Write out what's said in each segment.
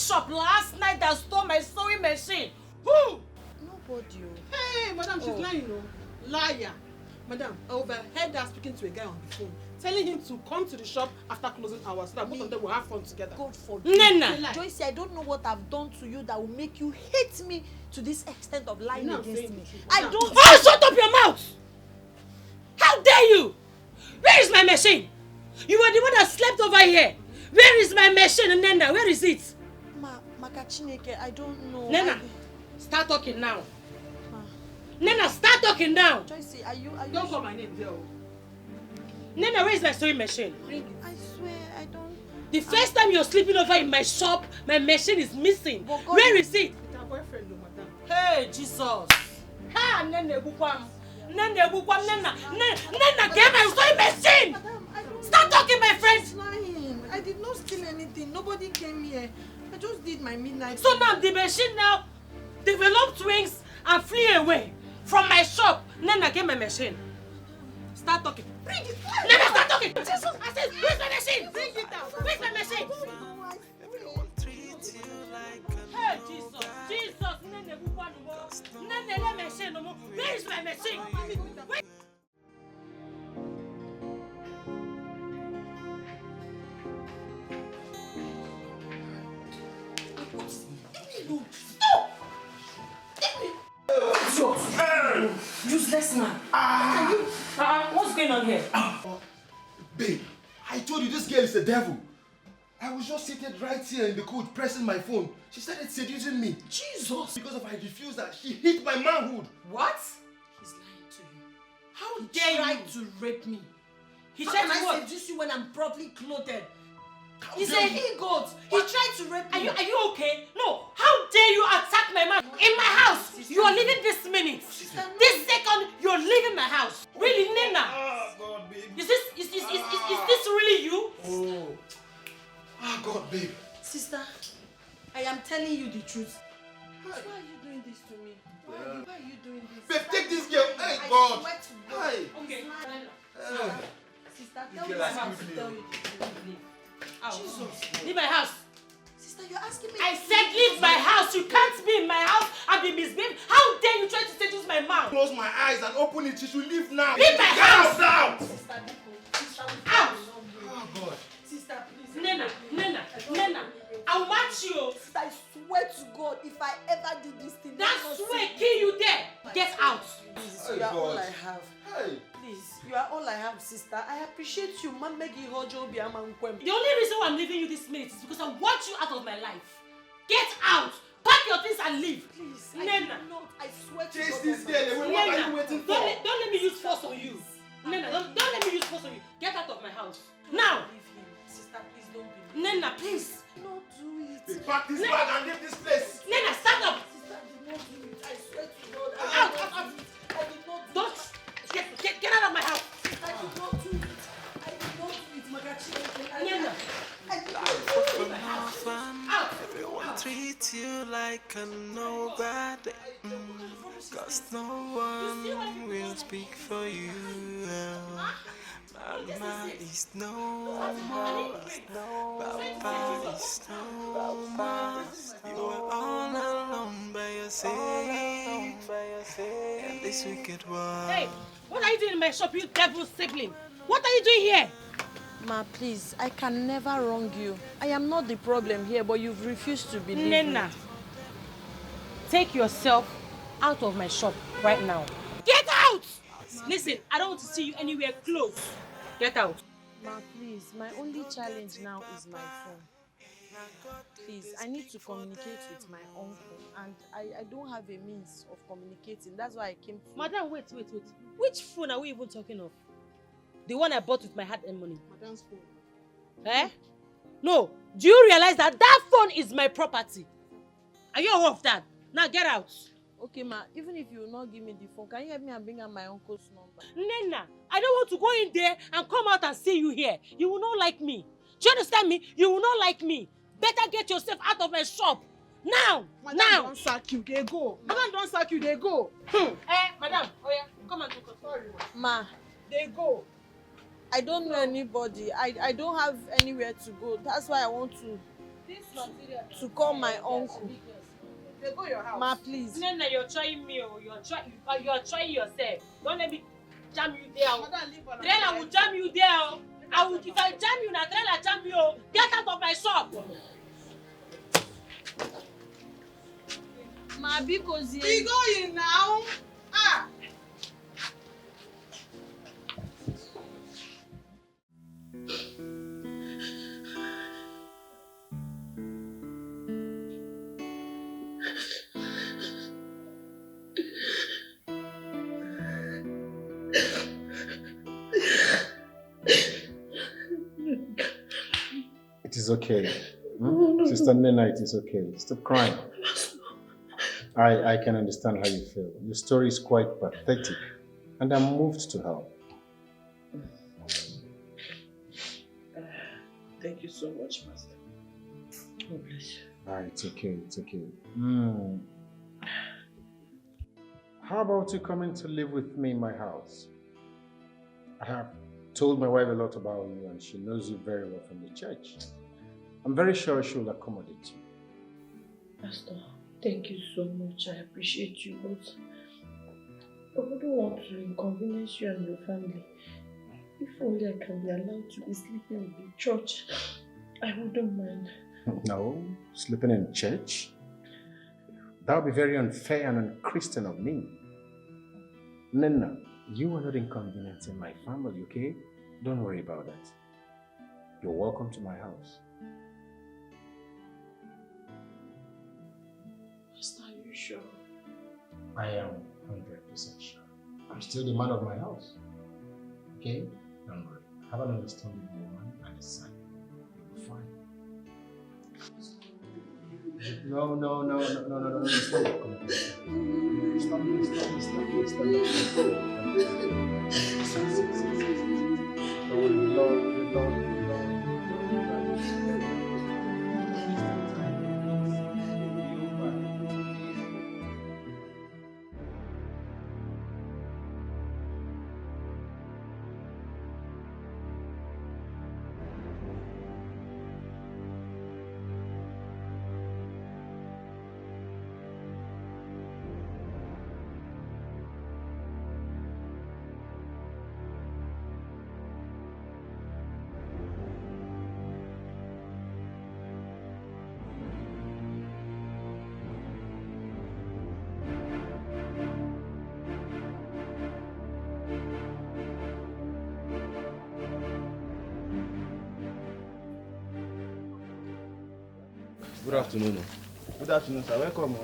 shop last night that stole my sewing machine? Who? Nobody. Hey, madam, she's lying, you know. Liar. Madam, I overheard her speaking to a guy on the phone, telling him to come to the shop after closing hours so that both of them will have fun together. God forbid. Nena! Joyce, I don't know what I've done to you that will make you hate me to this extent of lying against me. I don't... Oh, shut up your mouth! How dare you! Where is my machine? You were the one that slept over here. Where is my machine, Nena? Where is it? Makachineke, I don't know. Nena, start talking now. Nena, start talking now. Joyce, are you Don't call my name there. Nena, where is my sewing machine? Bring it. I swear, I don't... The first time you're sleeping over in my shop, my machine is missing. Where is it? With her boyfriend, no, madam. Hey, Jesus. Ha, Nena, Bukwam. Nena, Bukwam, Nena. Nena, get my sewing machine. Madam, I don't... Start talking, my friend. She's lying. I did not steal anything. Nobody came here. I just did my midnight. So now the machine now developed wings and flew away from my shop. Nena, get my machine. Start talking. Bring it. Nena, start talking. Jesus, I said, where's my machine? Bring it down. Where's my machine? Hey, Jesus. Jesus. Nene, Nene, let machine no more. Where is my machine? Where? Stop! Useless man. What's going on here? Babe, I told you this girl is the devil. I was just seated right here in the coach pressing my phone. She started seducing me. Jesus! Because of I refused her, she hit my manhood. What? He's lying to you. How dare you? He tried to rape me. He tried to seduce you when I'm properly clothed. He's a he-goat. He tried to rape me. Are you okay? No. How dare you attack my man in my house? You are leaving this minute. This second, you're leaving my house. Really, Nena? Oh, God, babe. Is this really you? Oh. Oh, God, babe. Sister, I am telling you the truth. Why are you doing this to me? Why are you doing this? Babe, take this girl. Hey, God. Hey. Okay. Sister, tell me what to tell you the truth. Jesus. Leave my house. Sister, you're asking me. I said leave my house. You can't be in my house and be misbehaved. How dare you try to seduce my mouth? Close my eyes and open it. She should leave now. Leave my house now. Sister, Sister, out. Oh, God. Sister, please. Nena. I'll match you. Sister, I swear to God, if I ever do this thing, That swear kill you there. Get out. Please, Oh, you are all God. I have. Hey. Please, you are all I have, sister. I appreciate you. The only reason why I'm leaving you this minute is because I want you out of my life. Get out. Pack your things and leave. Please, Nena. I swear to Chase God. this girl away. What are you waiting for? Don't let me use force on you. Nena, don't let me use force on you. Get out of my house. Now. Leave him. Sister, please don't be. Nena, please. Not do it. Babe, pack this bag and leave this place. Nena, stand up. Sister, I did not do it. I swear to God. Out. I did not do Don't. it. Get out of my house. I did not do it. I did not do it, Magachi. Nena. I did not do it. Out. Everyone treats you like a nobody. Cause no one will speak for you. Mama is no more. Papa is no more. You are all alone by yourself. In this wicked world. Hey, what are you doing in my shop, you devil sibling? What are you doing here? Ma, please, I can never wrong you. I am not the problem here, but you've refused to believe Nena, me. take yourself out of my shop right now. Get out! Listen, I don't want to see you anywhere close. Get out. Ma, please, my only challenge now is my phone. Please, I need to communicate with my uncle, and I don't have a means of communicating. That's why I came to... Madam, wait. Which phone are we even talking of? The one I bought with my hard-earned money. Madam's phone. Eh? No. Do you realize that phone is my property? Are you aware of that? Now get out. Okay, ma, even if you will not give me the phone, can you help me and bring out my uncle's number? Nena, I don't want to go in there and come out and see you here. You will not like me. Do you understand me? You will not like me. Better get yourself out of my shop. Now! Madam, now! don't sack you, they go. Madam, don't sack you, they go. Madam, oh yeah, come and talk. Sorry, Ma, they go. I don't know anybody. I don't have anywhere to go. That's why I want to to call my uncle. They go your house. Ma, please. Nena, you're trying me, oh. You're trying yourself. Don't let me jam you there. Trailer will jam you there. Oh. If I jam you, na trailer jam you. Oh. Get out of my shop. Ma, because We going now. Ah. It is okay. Sister Nena, it is okay. Stop crying. I can understand how you feel. Your story is quite pathetic, and I'm moved to help. Thank you so much, Master. God bless you. It's okay, it's okay. How about you coming to live with me in my house? I have told my wife a lot about you, and she knows you very well from the church. I'm very sure she'll accommodate you. Pastor, thank you so much. I appreciate you, but I wouldn't want to inconvenience you and your family. If only I can be allowed to be sleeping in the church, I wouldn't mind. No, sleeping in church? That would be very unfair and unchristian of me. Nena, you are not inconveniencing my family, okay? Don't worry about that. You're welcome to my house. Pastor, are you sure? I am 100% sure. I'm still the man of my house. Okay? Don't worry. Have an understanding woman and a son. You'll be fine. No. Stop. Don't worry, Lord. Good afternoon. Good afternoon, sir. Welcome.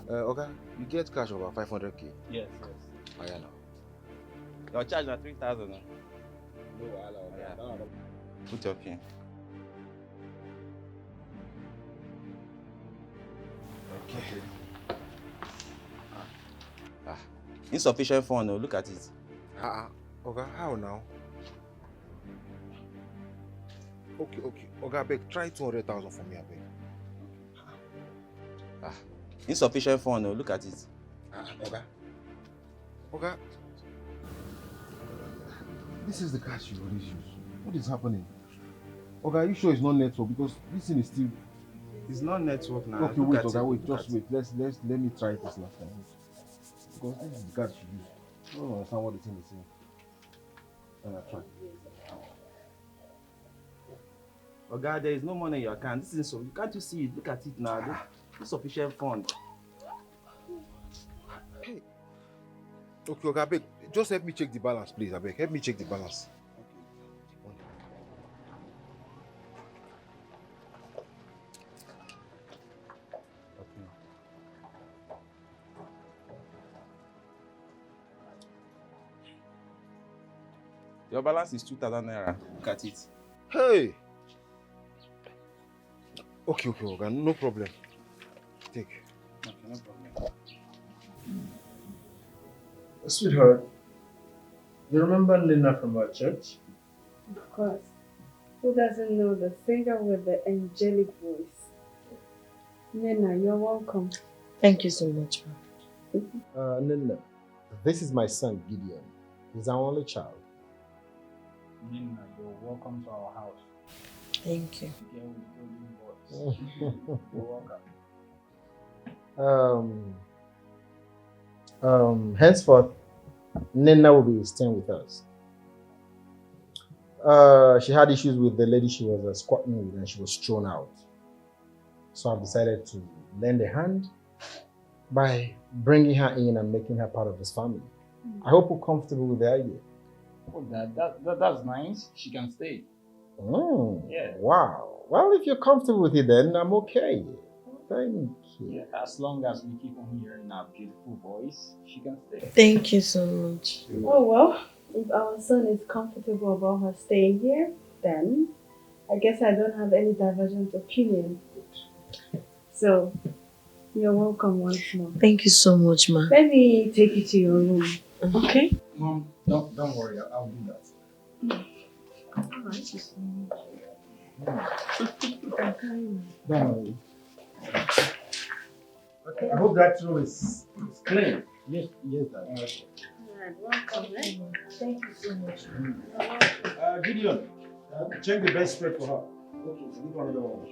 Okay, you get cash over 500k. Yes. I know. Your charge na 3,000. No, Yeah. Put your pin. Okay. Insufficient fund. Oh, look at it. Okay, how now? Okay. Okay, I beg, try 200,000 for me, I beg. Insufficient fund. Oh, look at it. Okay. This is the cash you always use. What is happening? Okay, are you sure it's not network? Because this thing is still... It's not network now. Okay, wait, just wait. Let me try this last time. Because this is the cash you use. I don't understand what the thing is saying. Try. Oh God, there is no money in your account. This is so. Can't you see it? Look at it now. Insufficient fund. Hey. Okay, I beg. Just help me check the balance, please. I beg. Help me check the balance. Your balance is 2,000 naira. Look at it. Hey. Okay, no problem. Take. Okay, no problem. Sweetheart, you remember Nina from our church? Of course. Who doesn't know the singer with the angelic voice? Nina, you're welcome. Thank you so much, ma. Nina, this is my son Gideon. He's our only child. Nina, you're welcome to our house. Thank you. Henceforth, Nena will be staying with us. She had issues with the lady she was squatting with and she was thrown out. So I've decided to lend a hand by bringing her in and making her part of this family. I hope you're comfortable with the idea. Oh, that's nice. She can stay. Yeah. Wow. Well, if you're comfortable with it, then I'm okay. Thank you. Yeah, as long as we keep on hearing our beautiful voice, she can stay. Thank you so much. Oh, well, if our son is comfortable about her staying here, then I guess I don't have any divergent opinion. So, you're welcome once more. Thank you so much, ma. Let me take you to your room, okay? Mom, don't worry, I'll do that. Alright. Don't worry. Okay, I hope that room is clean. Yes, Dad. Alright, welcome, eh? Thank you so much. Gideon, check the bed spread for her. Okay, leave another one.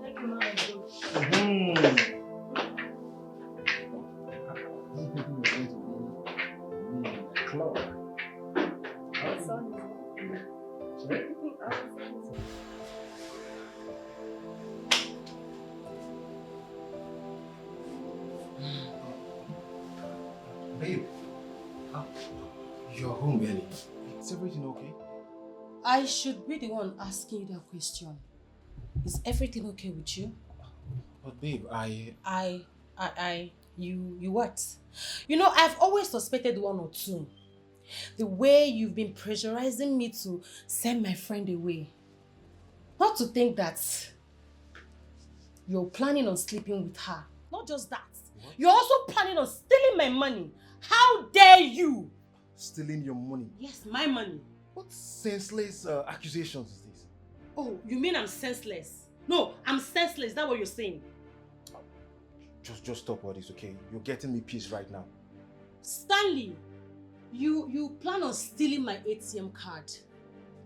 Thank you, ma. Babe, you're home early. Is everything okay? I should be the one asking you that question. Is everything okay with you? But babe, you what? You know, I've always suspected one or two. The way you've been pressurizing me to send my friend away. Not to think that you're planning on sleeping with her. Not just that. What? You're also planning on stealing my money. How dare you? Stealing your money? Yes, my money. What senseless accusations is this? Oh, you mean I'm senseless? No, I'm senseless. Is that what you're saying? Just stop all this, okay? You're getting me peace right now. Stanley, you plan on stealing my ATM card.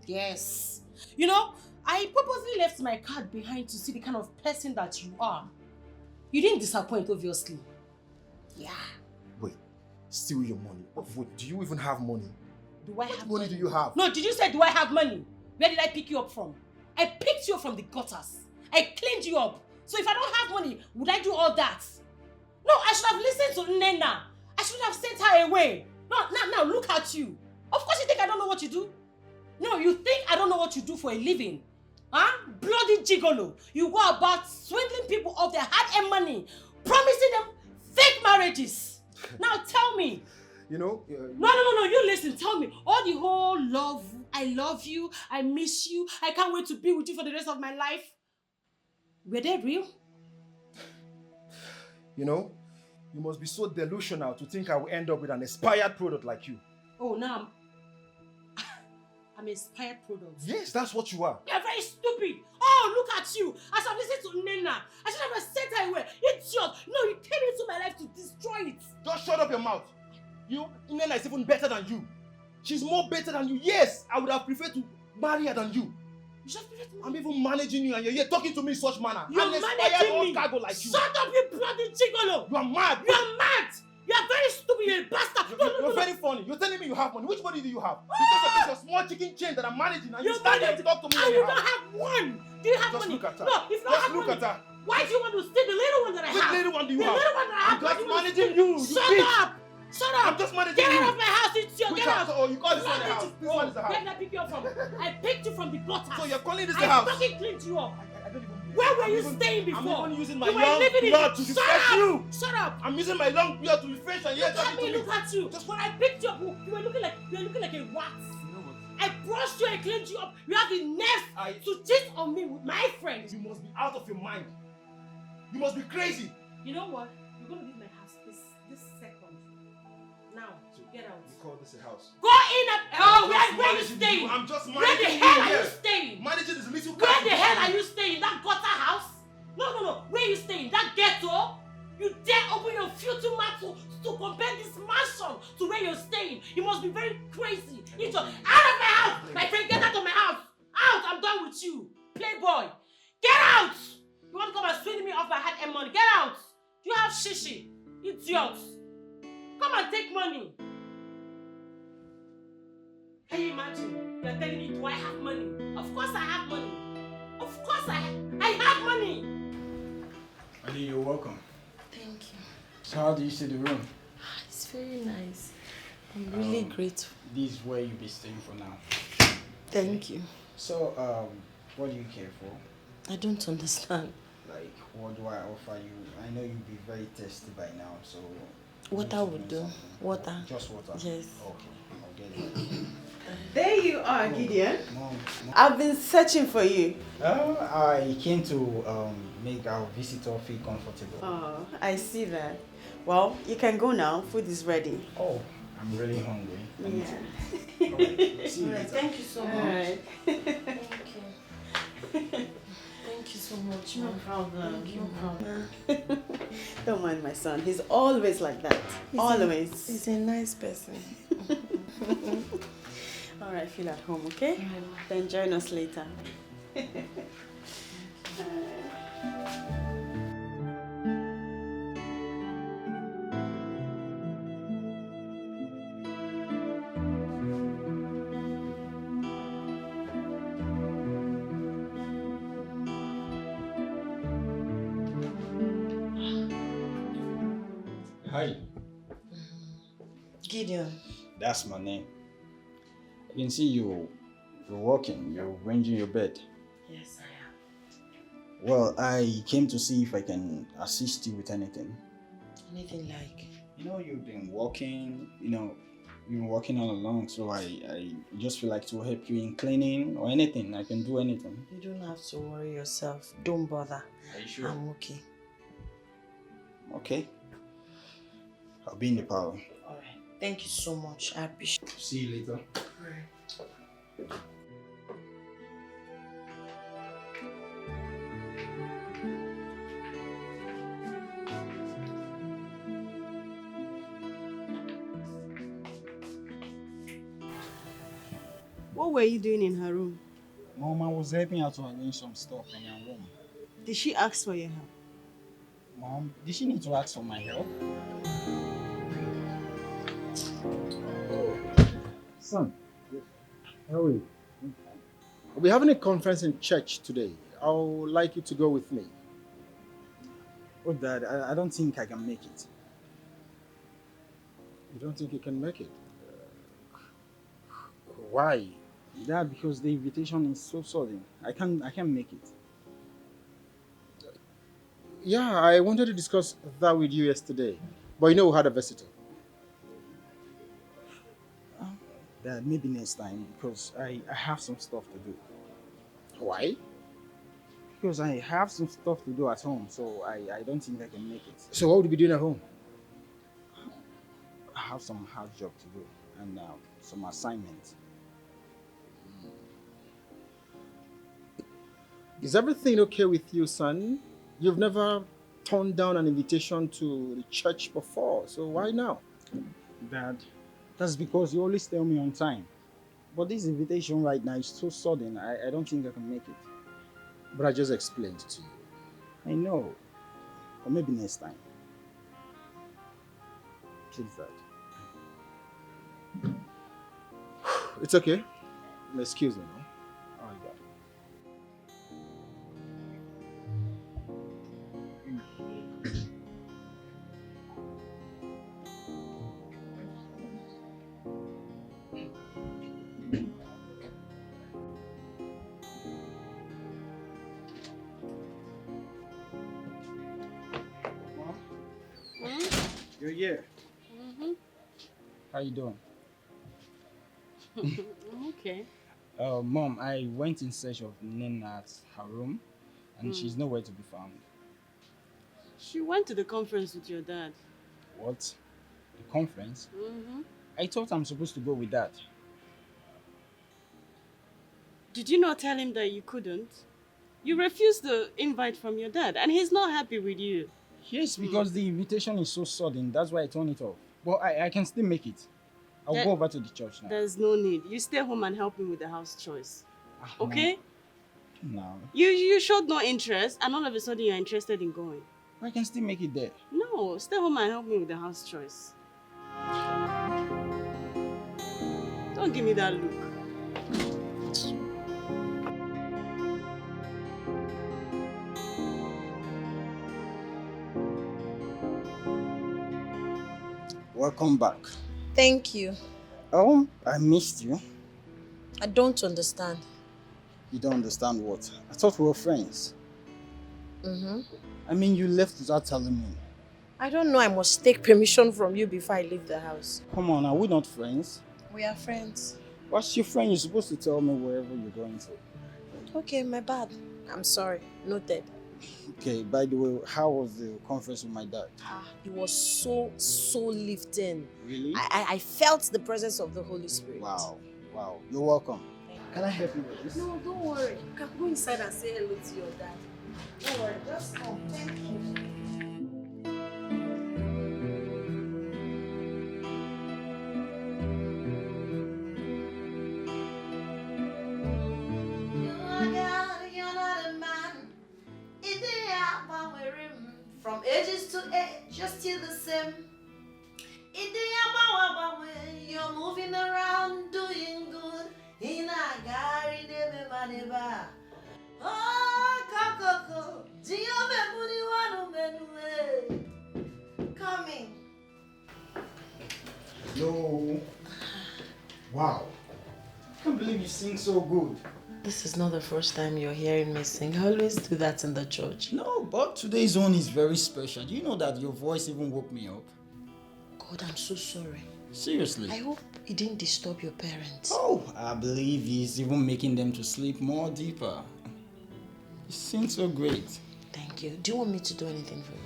Yes. You know, I purposely left my card behind to see the kind of person that you are. You didn't disappoint, obviously. Yeah. Wait, steal your money? Wait, do you even have money? Do I have money? What money do you have? No, did you say do I have money? Where did I pick you up from? I picked you up from the gutters. I cleaned you up. So if I don't have money, would I do all that? No, I should have listened to Nena. I should have sent her away. No, now look at you. Of course you think I don't know what you do. No, you think I don't know what you do for a living. Huh? Bloody gigolo. You go about swindling people of their hard-earned money, promising them fake marriages. Now tell me. You know... No, you listen, tell me. All the whole love, I love you, I miss you, I can't wait to be with you for the rest of my life. Were they real? You know, you must be so delusional to think I will end up with an expired product like you. Oh, now I'm an expired product. Yes, that's what you are. You're very stupid. Oh, look at you. I should have listened to Nena. I should have sent her away. Idiot. No, you came into my life to destroy it. Just shut up your mouth. Nena is even better than you. She's more better than you. Yes, I would have preferred to marry her than you. You just prefer to I'm even managing you and you're here talking to me in such manner. You're managing me. Cargo like you. Shut up, you bloody gigolo. You are mad. You are mad. You are very stupid. You're a bastard. You're very funny. You're telling me you have money. Which money do you have? Because of this small chicken chain that I'm managing and you stand there to talk to me. And you don't have one. Do you have money? Look at her. No, if you don't have money. At her. Why do you want to steal the little one that I have? Which little one do you have? The little one that I have. I'm just managing you. Shut up. Shut up! I'm just managing Get you. out of my house, idiot! Get out! Oh, you call this one the house? This one is the house. Where did I pick you up from? I picked you from the gutter. So you're calling this the house? I fucking cleaned you up. I don't even... Where were you staying before? I'm even using my you long blood to refresh you. Shut up! I'm using my long blood to refresh and Look at me, look at you. Just when I picked you up, you were looking like a rat. You know what? I brushed you and cleaned you up. You have the nerve to cheat on me with my friends. You must be out of your mind. You must be crazy. You know what? You're gonna leave my house this second. Now, get out. You call this a house? Go in and... where are you staying? I'm just managing. Where the hell are you staying? Managing this little... Where the hell are you staying? That gutter house? No. Where are you staying? That ghetto? You dare open your filthy mouth to compare this mansion to where you're staying? You must be very crazy. Out of my house! My friend, get out of my house! Out! I'm done with you. Stop shishi, idiots. Come and take money. Can you imagine? You're telling me, do I have money? Of course I have money. Of course I have money. Ali, you're welcome. Thank you. So how do you see the room? It's very nice. I'm really grateful. This is where you'll be staying for now. Thank you. So, what do you care for? I don't understand. Like, what do I offer you? I know you'll be very thirsty by now, so... Water would do. Water. Just water? Yes. Okay, I'll get it. There you are, Gideon. Mom. I've been searching for you. I came to make our visitor feel comfortable. Oh, I see that. Well, you can go now. Food is ready. Oh, I'm really hungry. Yeah. Alright, see you later. Thank you so much. Alright. Thank you. Thank you so much. No problem. No problem. Don't mind my son. He's always like that. Always. He's a nice person. Alright, feel at home, okay? Then join us later. Hi. Gideon. That's my name. I can see you're working, you're arranging your bed. Yes, I am. Well, I came to see if I can assist you with anything. Anything like? You know, you've been working, you've been working all along, so I just feel like to help you in cleaning or anything. I can do anything. You don't have to worry yourself. Don't bother. Are you sure? I'm okay. Okay. I'll be in the parlor. Alright. Thank you so much. I appreciate it. See you later. Alright. What were you doing in her room? Mom, I was helping her to arrange some stuff in her room. Did she ask for your help? Mom, did she need to ask for my help? Son, how are you? We're having a conference in church today. I would like you to go with me. Oh, Dad, I don't think I can make it. You don't think you can make it? Why? Dad, because the invitation is so sudden. I can't make it. Yeah, I wanted to discuss that with you yesterday. But you know we had a visitor. Dad, maybe next time, because I have some stuff to do. Why? Because I have some stuff to do at home, so I don't think I can make it. So what would you be doing at home? I have some house job to do and some assignments. Is everything okay with you, son? You've never turned down an invitation to the church before, so why now? Dad, that's because you always tell me on time. But this invitation right now is so sudden, I don't think I can make it. But I just explained to you. I know. Or maybe next time. Please, Dad. It's okay. Excuse me now. All right, Dad. You're here. How you doing? Okay. Mom, I went in search of Nina at her room, and she's nowhere to be found. She went to the conference with your dad. What? The conference? I thought I'm supposed to go with that. Did you not tell him that you couldn't? You refused the invite from your dad, and he's not happy with you. Yes, because the invitation is so sudden. That's why I turned it off. But I can still make it. I'll go over to the church now. There's no need. You stay home and help him with the house chores. Okay? No. You showed no interest, and all of a sudden you're interested in going. I can still make it there. No, stay home and help me with the house chores. Don't give me that look. Welcome back. Thank you. Oh, I missed you. I don't understand. You don't understand what? I thought we were friends. Mm-hmm. I mean, you left without telling me. I don't know. I must take permission from you before I leave the house. Come on, are we not friends? We are friends. What's your friend? You're supposed to tell me wherever you're going to. Okay, my bad. I'm sorry. Noted. Okay, by the way, how was the conference with my dad? It was so lifting. Really? I felt the presence of the Holy Spirit. Wow. You're welcome. Can I help you with this? No, don't worry. You can go inside and say hello to your dad. Don't worry, just come. Thank you. From ages to age, you're still the same. You're moving around, doing good. Coming. No. Wow. I can't believe you sing so good. This is not the first time you're hearing me sing. I always do that in the church. No, but today's one is very special. Do you know that your voice even woke me up? God, I'm so sorry. Seriously? I hope it didn't disturb your parents. Oh, I believe he's even making them to sleep more deeper. You sing so great. Thank you. Do you want me to do anything for you?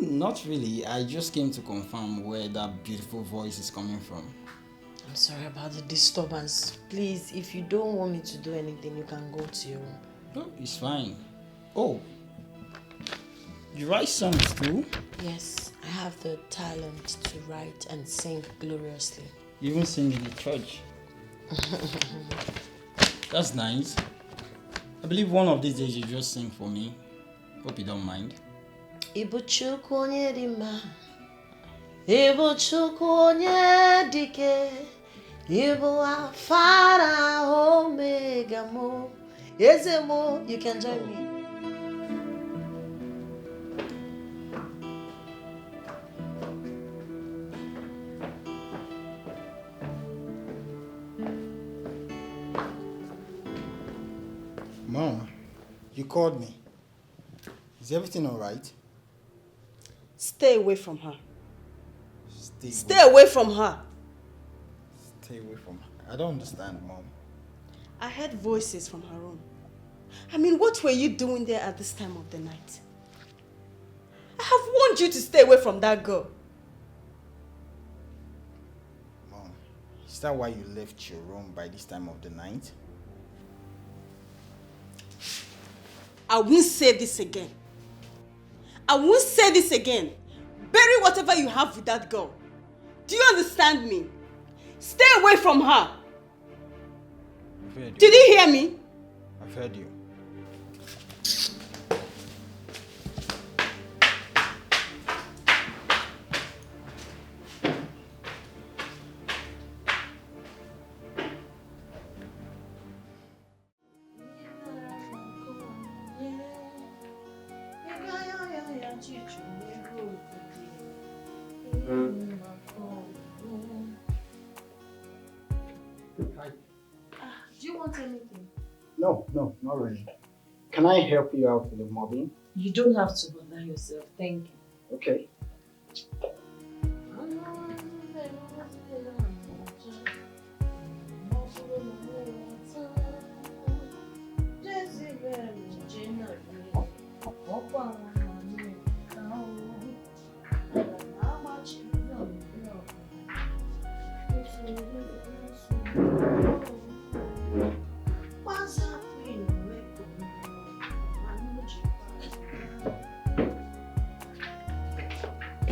Not really. I just came to confirm where that beautiful voice is coming from. I'm sorry about the disturbance. Please, if you don't want me to do anything, you can go to your room. No, it's fine. Oh, you write songs too? Yes, I have the talent to write and sing gloriously. You even sing in the church. That's nice. I believe one of these days you just sing for me. Hope you don't mind. Ibuchukwu onye dị mma, Ibuchukwu onye Dikeh, Ibu Alpha and Omega mo. Eze mo, you can join me. Mom, you called me. Is everything all right? Stay away from her. Stay away from her. Stay away from her. I don't understand, Mom. I heard voices from her room. I mean, what were you doing there at this time of the night? I have warned you to stay away from that girl. Mom, is that why you left your room by this time of the night? I won't say this again. I won't say this again. Bury whatever you have with that girl. Do you understand me? Stay away from her. I've heard you. Did you hear me? I've heard you. Do you want anything? No, not really. Can I help you out with the mobbing? You don't have to bother yourself. Thank you. Okay.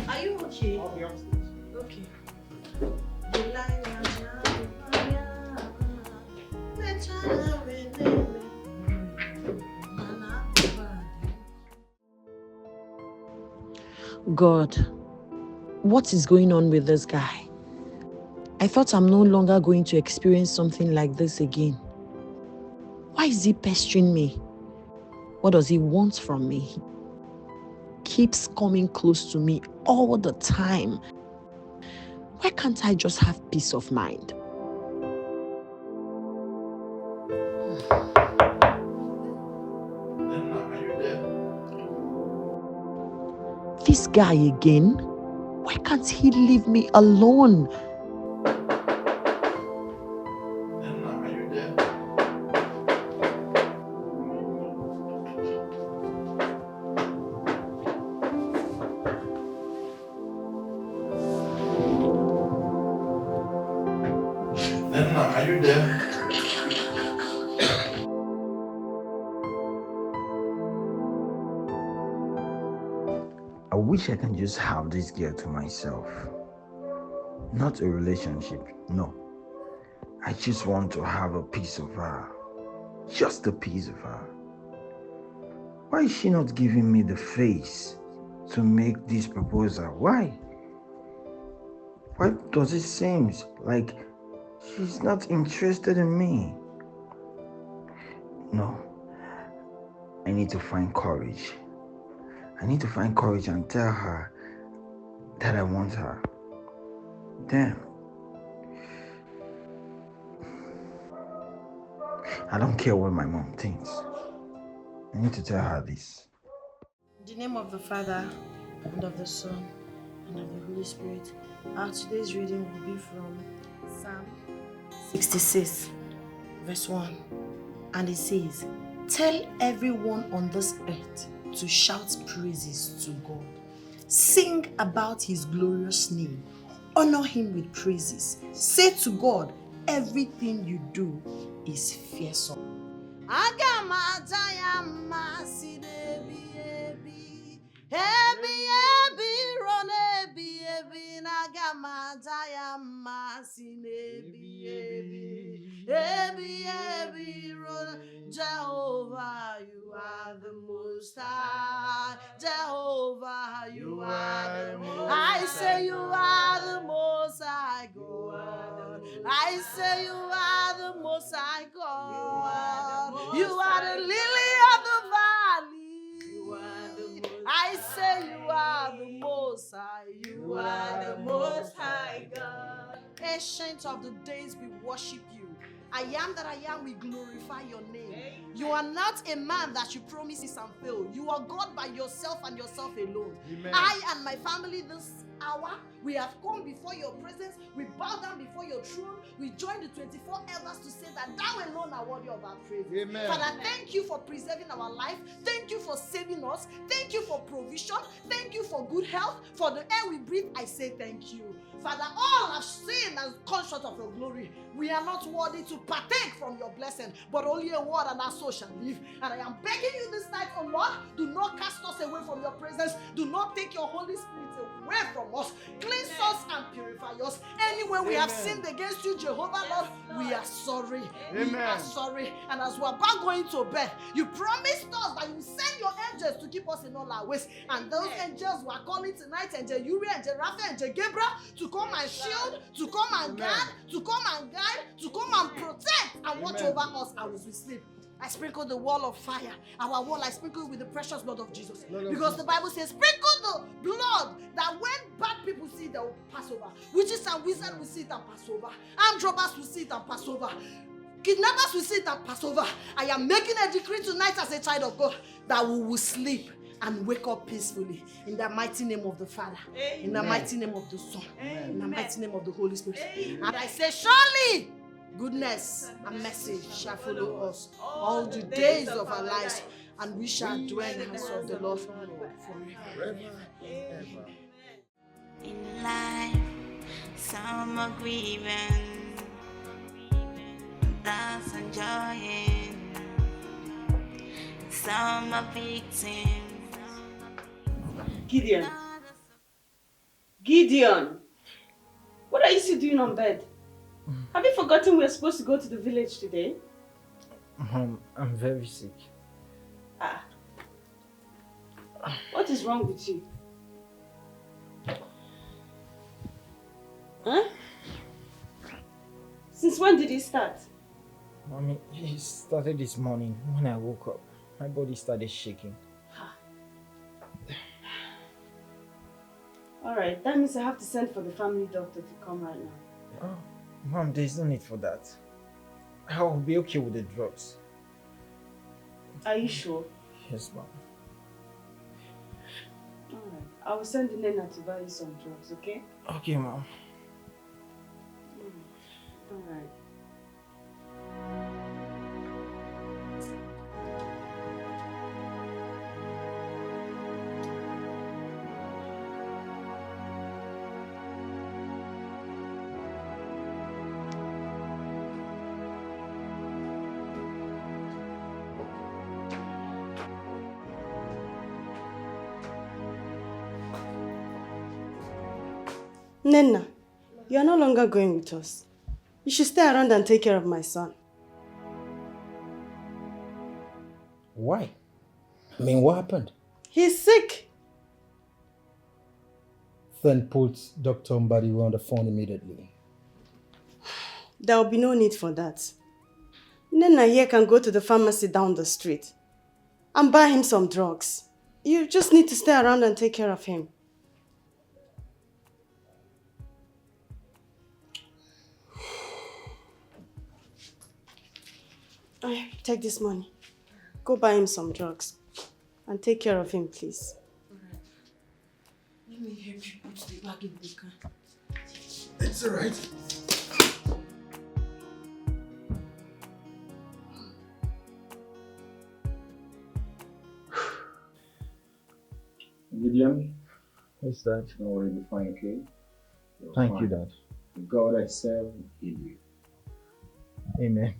Are you okay? I'll be upstairs. Okay. God, what is going on with this guy? I thought I'm no longer going to experience something like this again. Why is he pestering me? What does he want from me? He keeps coming close to me all the time. Why can't I just have peace of mind? This guy again? Why can't he leave me alone? Are you there? I wish I can just have this girl to myself. Not a relationship, no. I just want to have a piece of her. Just a piece of her. Why is she not giving me the face to make this proposal? Why? Why does it seem like she's not interested in me? No. I need to find courage. I need to find courage and tell her that I want her. Damn. I don't care what my mom thinks. I need to tell her this. In the name of the Father, and of the Son, and of the Holy Spirit. Our today's reading will be from Psalm 66, verse 1. And it says, "Tell everyone on this earth to shout praises to God. Sing about his glorious name. Honor him with praises. Say to God, everything you do is fearsome." Jehovah, you are the most high. Jehovah, you are the most high. I say you are the most high God. I say you are the most high God. You are the lily of the valley. I say you are the most high. You are the most high God. Ancient of the days, we worship you. I am that I am, we glorify your name. Amen. You are not a man that you promises and fail. You are God by yourself and yourself alone. Amen. I and my family this hour, we have come before your presence. We bow down before your throne. We join the 24 elders to say that thou alone are worthy of our praise. Amen. Father, thank you for preserving our life. Thank you for saving us. Thank you for provision. Thank you for good health. For the air we breathe, I say thank you. Father, all have sinned and come short of your glory. We are not worthy to partake from your blessing, but only a word and our soul shall live. And I am begging you this night, oh Lord, do not cast us away from your presence. Do not take your Holy Spirit away from us. Cleanse us and purify us. Anywhere we have sinned against you, Jehovah, Lord, we are sorry. Amen. We are sorry. And as we are about going to bed, you promised us that you send your angels to keep us in all our ways. And those angels were calling tonight, Angel Uriah, Angel Raphael, Angel Gabriel, to come and shield, to come and guard, to come and guide, to come and protect and watch over us as we sleep. I sprinkle the wall of fire. Our wall I sprinkle with the precious blood of Jesus. Because the Bible says, sprinkle the blood that when bad people see it, they will pass over. Witches and wizards will see it and pass over. Armed robbers will see it and pass over. Kidnappers will see it and pass over. I am making a decree tonight as a child of God that we will sleep and wake up peacefully in the mighty name of the Father, Amen. In the mighty name of the Son, Amen. In the mighty name of the Holy Spirit. Amen. And I say, surely goodness and mercy shall follow us all the days of our lives, and we shall dwell in the house of the Lord forever. In life, some are grieving, that's enjoying, some are victims. Gideon, what are you still doing on bed? Have you forgotten we're supposed to go to the village today? Mom, I'm very sick. What is wrong with you? Huh? Since when did it start? Mommy, it started this morning when I woke up. My body started shaking. Alright, that means I have to send for the family doctor to come right now. Oh, Mom, there's no need for that. I'll be okay with the drugs. Are you sure? Yes, Mom. Alright, I will send Nena to buy you some drugs, okay? Okay, Mom. Alright. Nena, you are no longer going with us. You should stay around and take care of my son. Why? I mean, what happened? He's sick. Then put Dr. Mbadiwe on the phone immediately. There will be no need for that. Nena here can go to the pharmacy down the street and buy him some drugs. You just need to stay around and take care of him. Take this money. Go buy him some drugs. And take care of him, please. Alright. Let me help you put the bag in the car. It's alright. Gideon? What's that? Don't worry, you'll be fine, okay? You're Thank fine. you, Dad. The God I serve will heal you. Amen.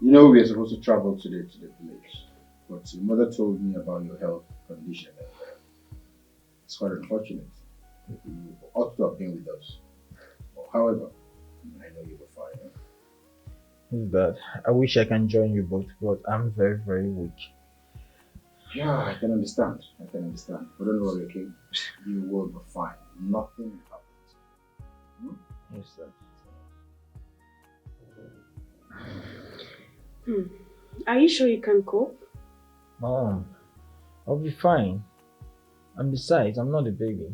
You know we are supposed to travel today to the village, but your mother told me about your health condition and it's quite unfortunate. You ought to have been with us. However, I know you'll be fine. Huh? Who's that? I wish I can join you both, but I'm very, very weak. Yeah, I can understand. But don't worry, okay? You will be fine. Nothing will happen. Yes, sir. Are you sure you can cope? Mom, I'll be fine. And besides, I'm not a baby.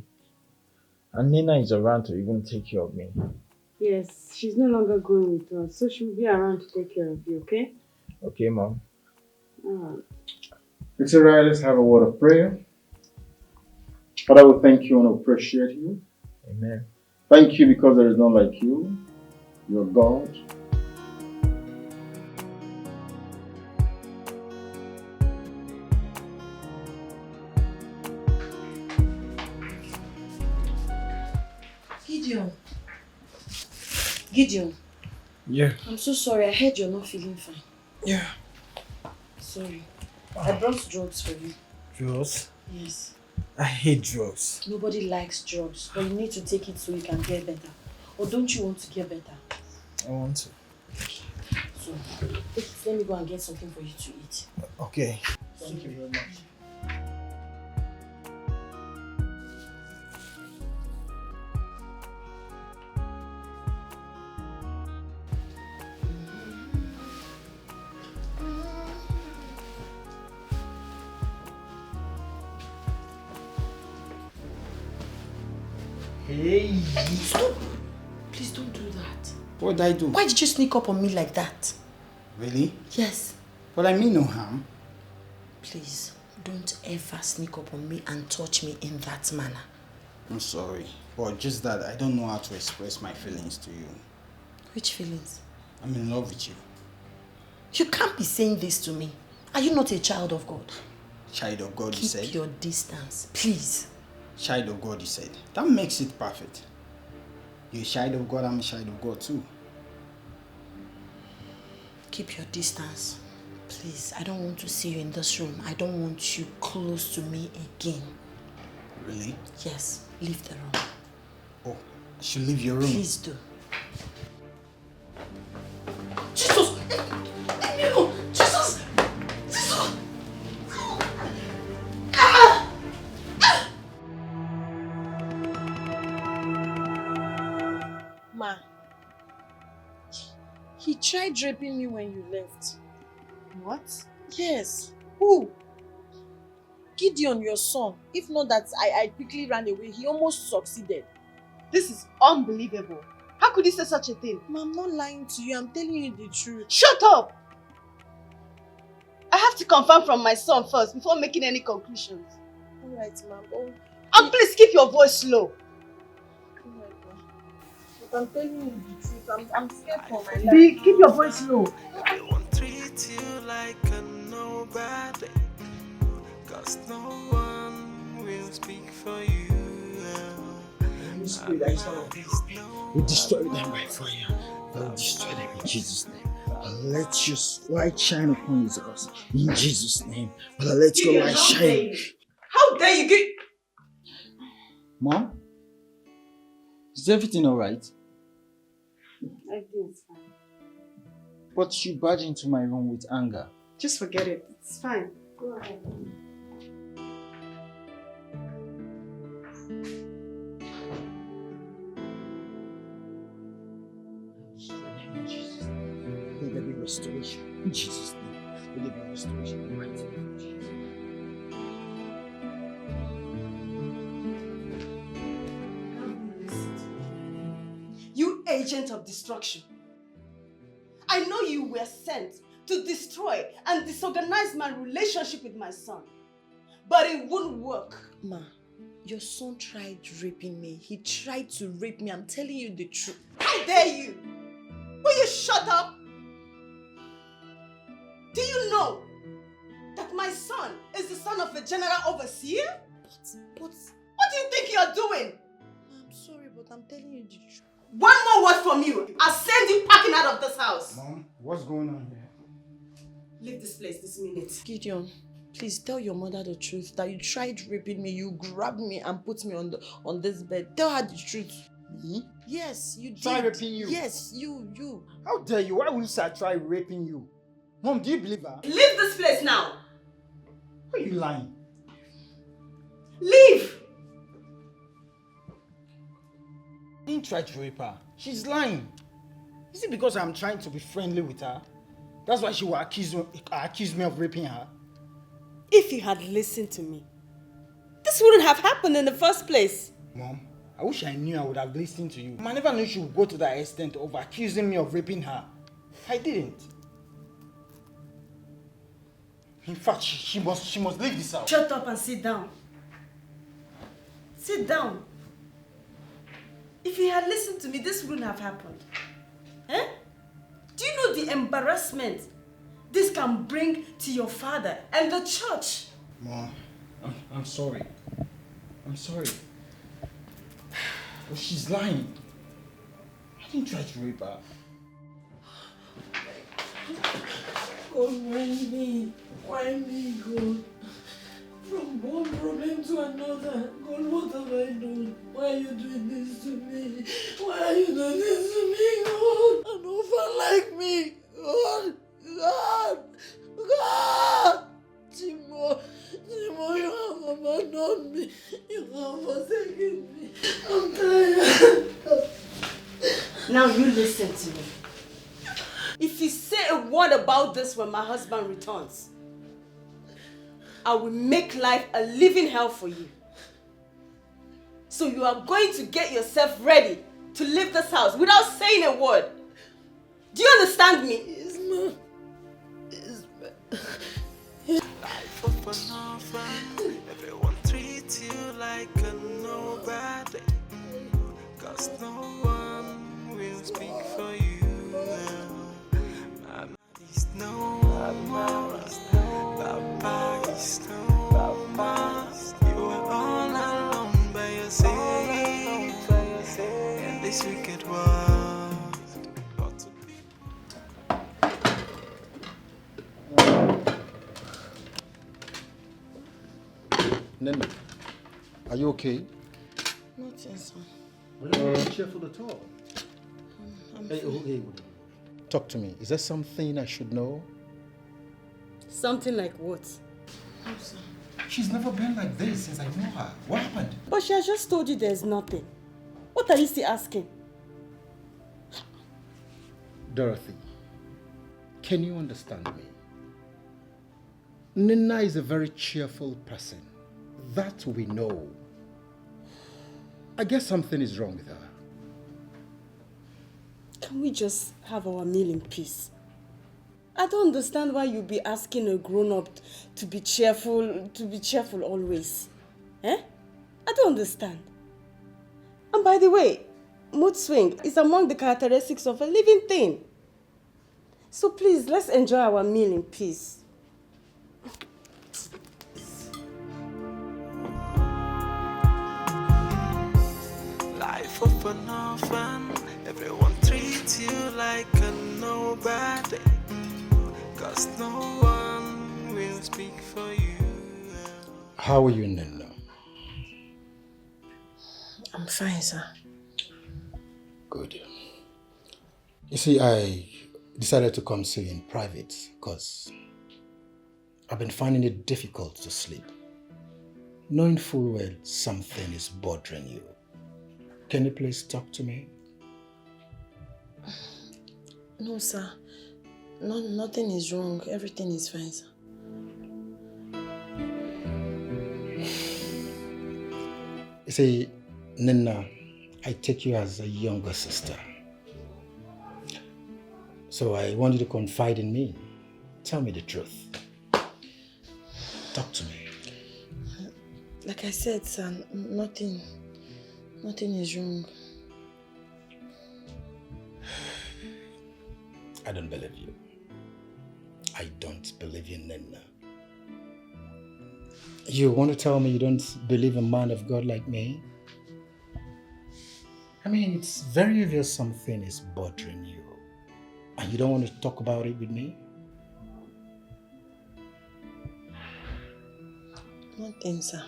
And Nina is around to even take care of me. Yes, she's no longer going with us, so she'll be around to take care of you, okay? Okay, Mom. Alright. It's alright, let's have a word of prayer. Father, we thank you and appreciate you. Amen. Thank you because there is none like you. You're God. Gideon. Yeah. I'm so sorry. I heard you're not feeling fine. Yeah. Sorry. I brought drugs for you. Drugs? Yes. I hate drugs. Nobody likes drugs, but you need to take it so you can get better. Or don't you want to get better? I want to. So, let me go and get something for you to eat. Okay. Thank you very much. Hey! Stop! Please don't do that. What did I do? Why did you sneak up on me like that? Really? Yes. But I mean no harm. Please, don't ever sneak up on me and touch me in that manner. I'm sorry, but just that I don't know how to express my feelings to you. Which feelings? I'm in love with you. You can't be saying this to me. Are you not a child of God? Child of God, you said? Keep your distance, please. Child of God, you said. That makes it perfect. You're a child of God, I'm a child of God too. Keep your distance. Please, I don't want to see you in this room. I don't want you close to me again. Really? Yes, leave the room. Oh, I should leave your room? Please do. Jesus! No! Jesus! Jesus! tried raping me when you left. What? Yes. Who? Gideon, your son. If not that I quickly ran away, he almost succeeded. This is unbelievable. How could you say such a thing? Ma, I'm not lying to you. I'm telling you the truth. Shut up! I have to confirm from my son first before making any conclusions. Alright, ma'am. Oh. And please keep your voice low. But I'm telling you the truth. I'm scared for my life. Keep your voice low. Everyone treats you like a nobody, 'cause no one will speak for you. We destroy them by fire. I'll destroy them in Jesus' name. I'll let your light shine upon his house. In Jesus' name. I'll let your light shine. How dare you get... Mom? Is everything alright? Everything's fine. But you barged into my room with anger. Just forget it. It's fine. Go ahead. Let there be restoration. In Jesus' name. Let there be restoration. In the mighty name of Jesus. You agent of destruction. I know you were sent to destroy and disorganize my relationship with my son. But it won't work. Ma, your son tried raping me. He tried to rape me. I'm telling you the truth. How dare you? Will you shut up? Do you know that my son is the son of a general overseer? But what do you think you're doing? I'm sorry, but I'm telling you the truth. One more word from you, I'll send you packing out of this house. Mom, what's going on here? Leave this place this minute. Gideon, please tell your mother the truth that you tried raping me. You grabbed me and put me on this bed. Tell her the truth. Me? Yes, you did. Try raping you? Yes, you. How dare you? Why would I try raping you? Mom, do you believe her? Leave this place now. Why are you lying? Leave! I didn't try to rape her. She's lying. Is it because I'm trying to be friendly with her? That's why she will accuse me of raping her? If you had listened to me, this wouldn't have happened in the first place. Mom, I wish I knew I would have listened to you. I never knew she would go to that extent of accusing me of raping her. I didn't. In fact, she must leave this house. Shut up and sit down. Sit down. If you had listened to me, this wouldn't have happened. Eh? Do you know the embarrassment this can bring to your father and the church? Mom, I'm sorry. I'm sorry. But she's lying. I didn't try to rape her. God, why me? Why me, God? From one problem to another. God, what have I done? Why are you doing this to me? Why are you doing this to me, God? An orphan like me. God, God. Timo, you have abandoned me. You have forsaken me. I'm tired. Now you listen to me. If you say a word about this when my husband returns, I will make life a living hell for you. So you are going to get yourself ready to leave this house without saying a word. Do you understand me? Yes, ma'am. Yes, ma'am. Life of an orphan, everyone treats you like a nobody, 'cause no one will speak for you. There's no more, Papa is no more. You are all alone by yourself in this wicked world. Nene, are you okay? Not yes, sir. Well, you're not cheerful at all. I'm Hey, talk to me. Is there something I should know? Something like what? No, sir. She's never been like this since I know her. What happened? But she has just told you there's nothing. What are you still asking? Dorothy, Can you understand me? Nina is a very cheerful person. That we know. I guess something is wrong with her. Can we just have our meal in peace? I don't understand why you'll be asking a grown-up to be cheerful always. Eh? I don't understand. And by the way, mood swing is among the characteristics of a living thing. So please, let's enjoy our meal in peace. Life of an orphan, everyone treats you like a nobody, 'cause no one will speak for you. How are you, Nina? I'm fine, sir. Good. You see, I decided to come see you in private because I've been finding it difficult to sleep, knowing full well something is bothering you. Can you please talk to me? No, sir. Nothing is wrong. Everything is fine, sir. You see, Nina, I take you as a younger sister. So I want you to confide in me. Tell me the truth. Talk to me. Like I said, sir, nothing is wrong. I don't believe you. I don't believe you, Nina. You want to tell me you don't believe a man of God like me? I mean, it's very obvious something is bothering you. And you don't want to talk about it with me? Nothing, sir.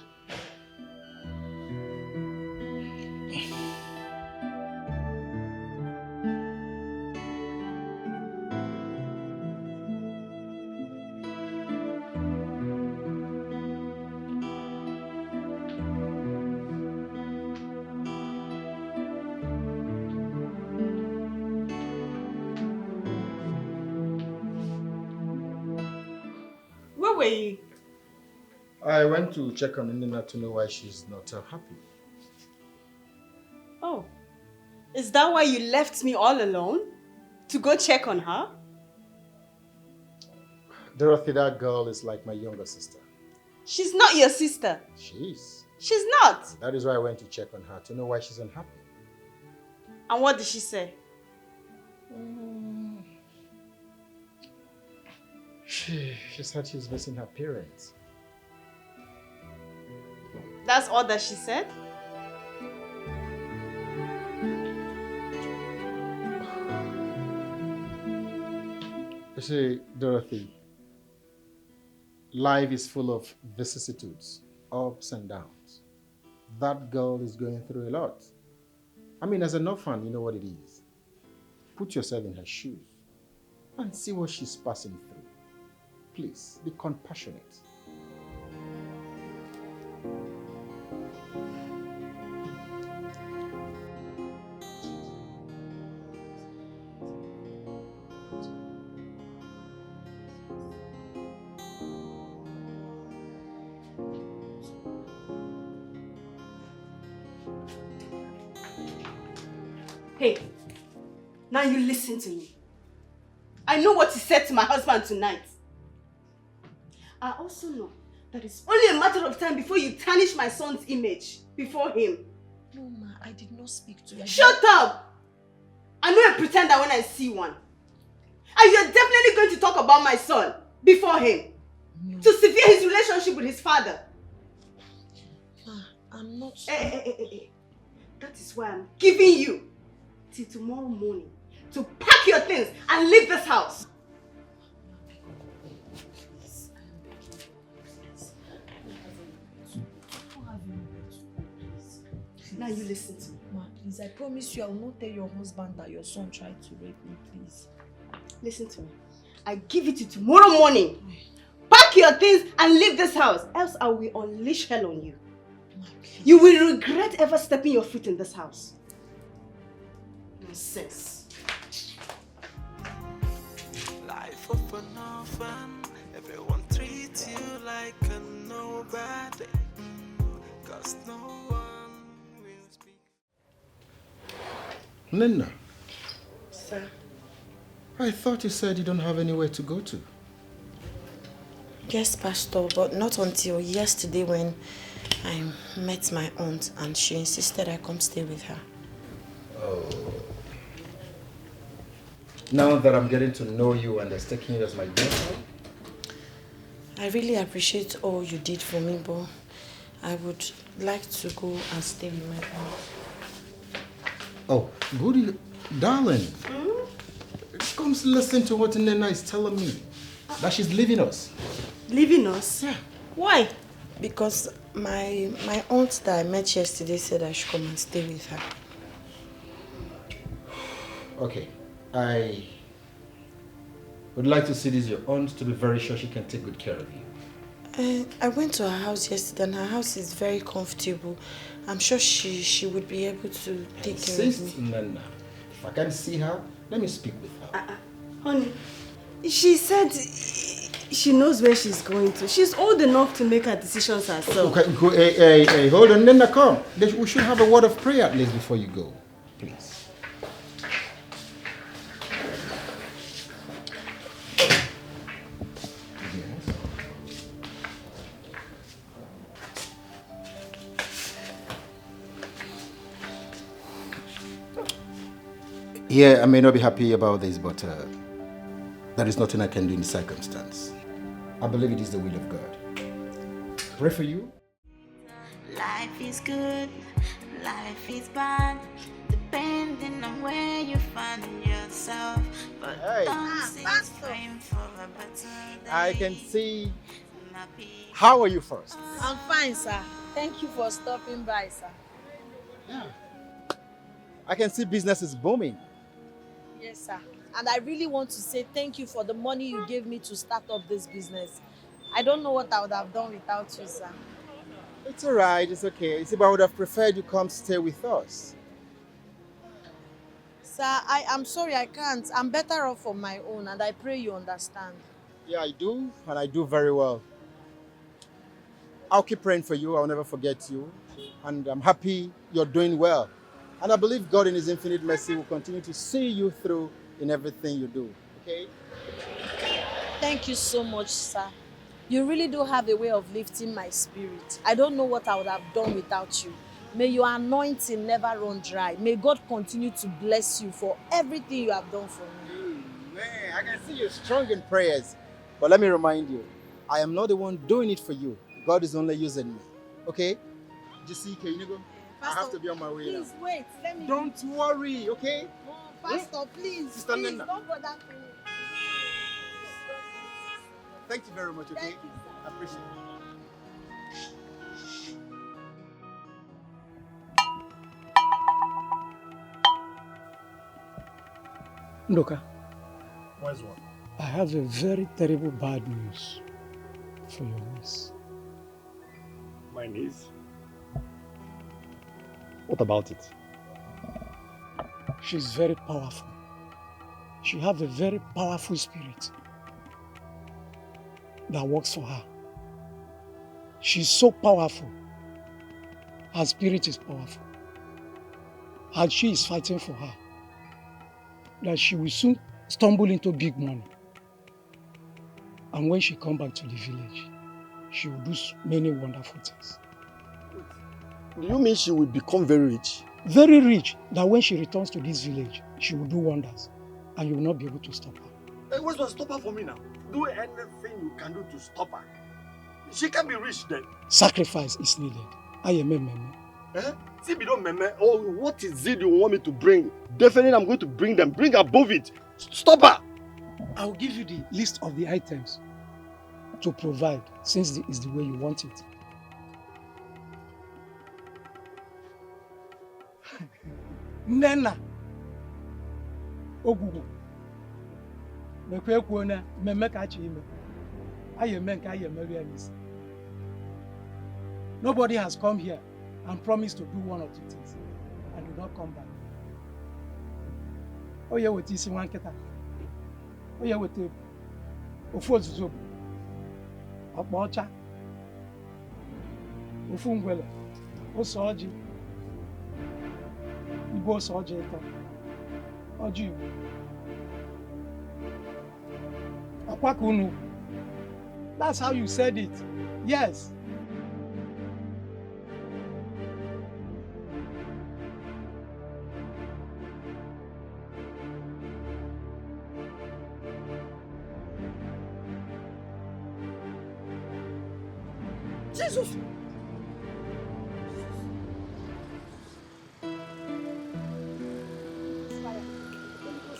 Where were you? I went to check on Nina to know why she's not happy. Oh, is that why you left me all alone? To go check on her? Dorothy, that girl is like my younger sister. She's not your sister. She is. She's not. That is why I went to check on her to know why she's unhappy. And what did she say? She said she's missing her parents. That's all that she said? You see, Dorothy, life is full of vicissitudes, ups and downs. That girl is going through a lot. I mean, as an orphan, you know what it is. Put yourself in her shoes and see what she's passing through. Please, be compassionate. Hey, now you listen to me. I know what you said to my husband tonight. I also know that it's only a matter of time before you tarnish my son's image before him. No, ma, I did not speak to you. Shut up! I know a pretender when I see one. And you're definitely going to talk about my son before him. No. To sever his relationship with his father. Ma, I'm not... Hey. That is why I'm giving you till tomorrow morning to pack your things and leave this house. Now you listen to me. Ma, please, I promise you I will not tell your husband that your son tried to rape me, please. Listen to me. I give it to you tomorrow morning. Pack your things and leave this house, else I will unleash hell on you. Ma, you will regret ever stepping your foot in this house. Nonsense. Life Life of an orphan, everyone treats you like a nobody. Cause no one will speak. Nina, Sir. I thought you said you don't have anywhere to go to. Yes, Pastor, but not until yesterday when I met my aunt and she insisted I come stay with her. Oh. Now that I'm getting to know you and there's taking you as my daughter? I really appreciate all you did for me, but I would like to go and stay with my aunt. Oh, goody, darling. Come listen to what Nena is telling me. That she's leaving us. Leaving us? Yeah. Why? Because my aunt that I met yesterday said I should come and stay with her. Okay, I would like to see this your aunt to be very sure she can take good care of you. I went to her house yesterday and her house is very comfortable. I'm sure she would be able to take care of me. Nana, if I can't see her, let me speak with her. Honey, she said she knows where she's going to. She's old enough to make her decisions herself. Okay, go, hey, hold on, Nana, come. We should have a word of prayer at least before you go, please. Yeah, I may not be happy about this, but there is nothing I can do in the circumstance. I believe it is the will of God. Pray for you. Life is good, life is bad, depending on where you find yourself. But don't cease praying for a better day. I can see. How are you first? I'm fine, sir. Thank you for stopping by, sir. Yeah. I can see business is booming. Yes, sir. And I really want to say thank you for the money you gave me to start up this business. I don't know what I would have done without you, sir. It's all right. It's okay. You see, but I would have preferred you come stay with us. Sir, I'm sorry I can't. I'm better off on my own, and I pray you understand. Yeah, I do, and I do very well. I'll keep praying for you. I'll never forget you. And I'm happy you're doing well. And I believe God in His infinite mercy will continue to see you through in everything you do. Okay? Thank you so much, sir. You really do have a way of lifting my spirit. I don't know what I would have done without you. May your anointing never run dry. May God continue to bless you for everything you have done for me. Man, I can see you're strong in prayers. But let me remind you, I am not the one doing it for you. God is only using me. Okay? Dikeh, can you go? I have to be on my way now. Please wait. Let me. Don't worry, okay? No, Pastor, please. Sister Please, Nena. don't bother me. Thank you very much, okay? Thank you, I appreciate it. Ndoka, Where's one? I have a very terrible bad news for your niece. My niece? What about it? She's very powerful. She has a very powerful spirit that works for her. She's so powerful. Her spirit is powerful. And she is fighting for her. That she will soon stumble into big money. And when she comes back to the village, she will do many wonderful things. Do you mean she will become very rich? Very rich, that when she returns to this village, she will do wonders. And you will not be able to stop her. Hey, what's the stop her for me now? Do anything you can do to stop her. She can be rich then. Sacrifice is needed. I am a meme. See, we don't meme. Oh, what is it you want me to bring? Definitely I'm going to bring them. Bring above it. Stop her. I'll give you the list of the items to provide, since it's the way you want it. Nena. Ogugu. Mekwekuona meme kachi ime. Nobody has come here and promised to do one or two things and do not come back. Oh yeah, what is one keta? Oh yeah, what ofu ozuzo ọkpa ọcha ofu ngwele ose ọjị ibu ose ọjị ịtọ ọjị igbo ọkwa ka unu. That's how you said it. Yes. Jesus!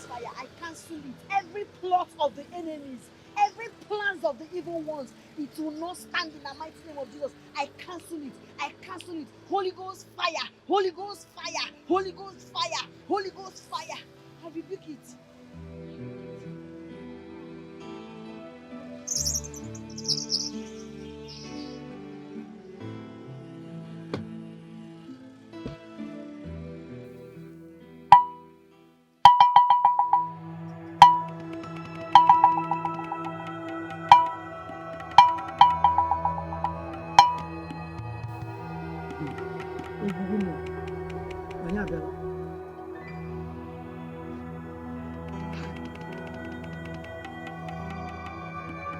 Fire. I cancel it. Every plot of the enemies, every plans of the evil ones, it will not stand in the mighty name of Jesus. I cancel it. I cancel it. Holy Ghost fire. Holy Ghost fire. Holy Ghost fire. Holy Ghost fire. I rebuke it.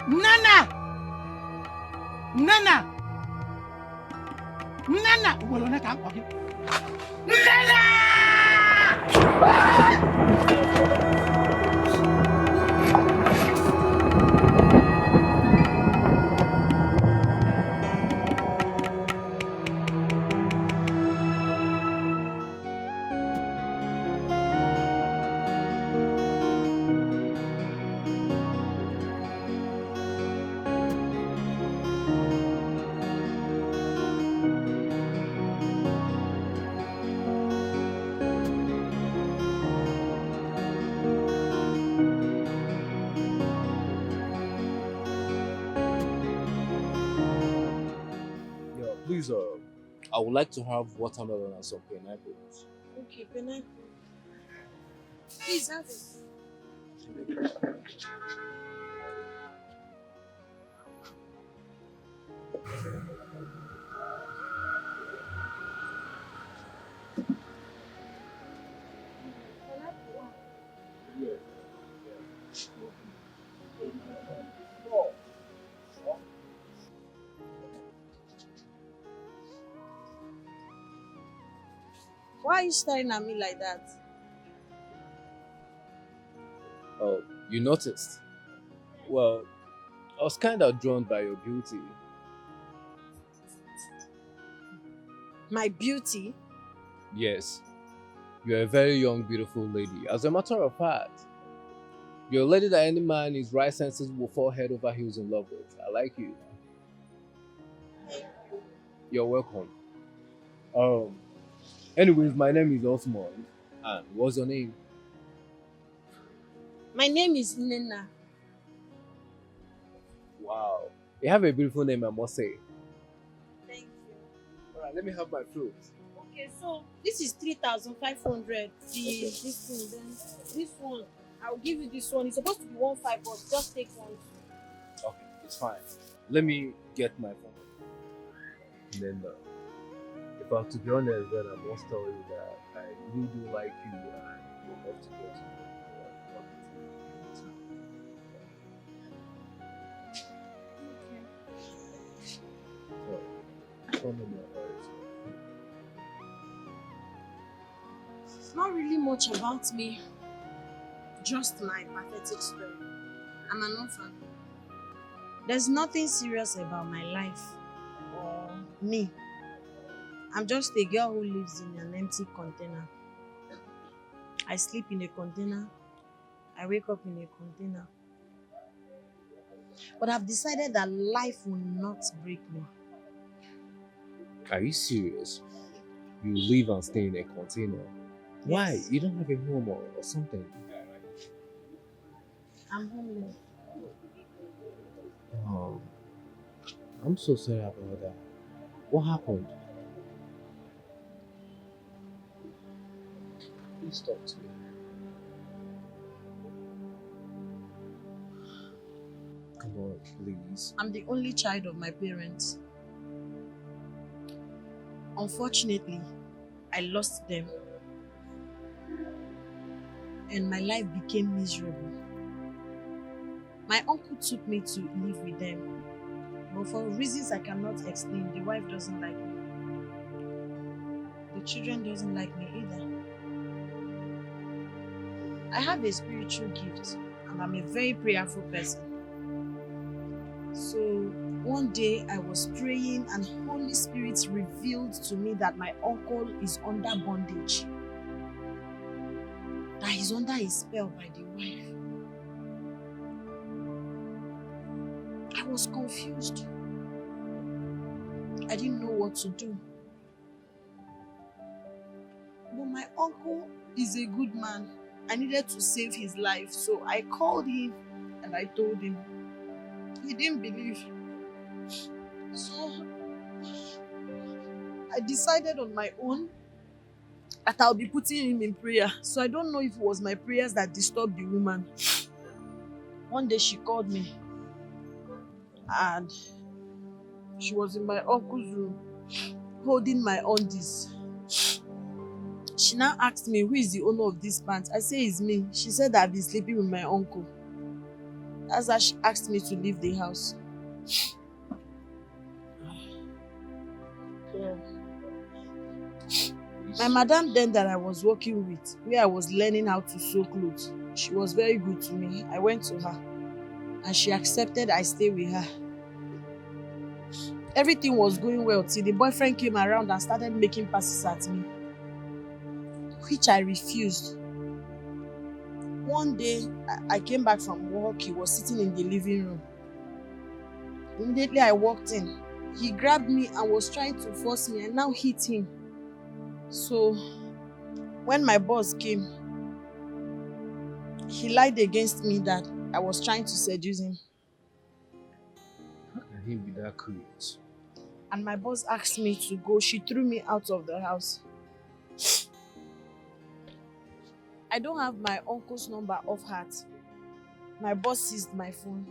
Nana! Nana! Nana! Well, Nana! Please, I would like to have watermelon and some pineapples. Okay, pineapple. Please have it. Why are you staring at me like that? Oh, you noticed? Well, I was kind of drawn by your beauty. My beauty? Yes. You're a very young, beautiful lady. As a matter of fact, you're a lady that any man in his right senses will fall head over heels in love with. I like you. You're welcome. Anyways, my name is Osmond. And what's your name? My name is Nena. Wow. You have a beautiful name, I must say. Thank you. Alright, let me have my fruit. Okay, so this is 3,500. This thing, then this one, I'll give you this one. It's supposed to be 1.5, but just take one. Okay, it's fine. Let me get my phone. Then, if I have to be honest, then I must tell you that I really do like you and would love to go to you. So, tell me more about it. It's not really much about me. Just my pathetic story. I'm an orphan. There's nothing serious about my life or me. I'm just a girl who lives in an empty container. I sleep in a container. I wake up in a container. But I've decided that life will not break me. Are you serious? You live and stay in a container? Yes. Why? You don't have a home or something? I'm homeless. Oh, I'm so sorry about that. What happened? Please talk to me. boy, please. I'm the only child of my parents. Unfortunately, I lost them. And my life became miserable. My uncle took me to live with them. But for reasons I cannot explain, the wife doesn't like me. The children doesn't like me either. I have a spiritual gift and I'm a very prayerful person. So one day I was praying and Holy Spirit revealed to me that my uncle is under bondage. That he's under a spell by the wife. I was confused. I didn't know what to do. But my uncle is a good man. I needed to save his life, so I called him and I told him. He didn't believe. So I decided on my own that I'll be putting him in prayer. So I don't know if it was my prayers that disturbed the woman. One day she called me and she was in my uncle's room holding my undies. She now asked me, who is the owner of this pants? I say it's me. She said I've been sleeping with my uncle. That's why she asked me to leave the house. Yeah. My madam then that I was working with, where I was learning how to sew clothes, she was very good to me. I went to her and she accepted I stay with her. Everything was going well till the boyfriend came around and started making passes at me, which I refused. One day, I came back from work. He was sitting in the living room. Immediately I walked in. He grabbed me and was trying to force me. I now hit him. So, when my boss came, he lied against me that I was trying to seduce him. How can he be that cruel? And my boss asked me to go. She threw me out of the house. I don't have my uncle's number off heart. My boss seized my phone.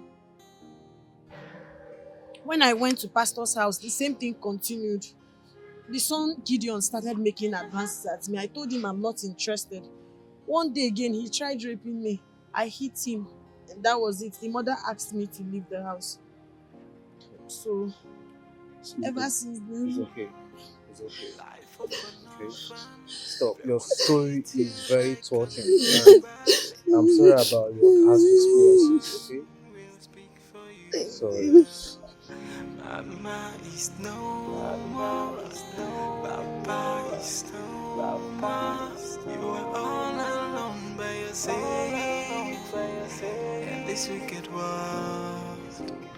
When I went to pastor's house, the same thing continued. The son Gideon started making advances at me. I told him I'm not interested. One day again, he tried raping me. I hit him, and that was it. The mother asked me to leave the house. So, ever since then... It's okay. It's okay. Okay? Stop. Your story is very touching. And I'm sorry about your past experiences, okay? Sorry. Mama is no more, Papa is no more. You are all alone by yourself in this wicked world.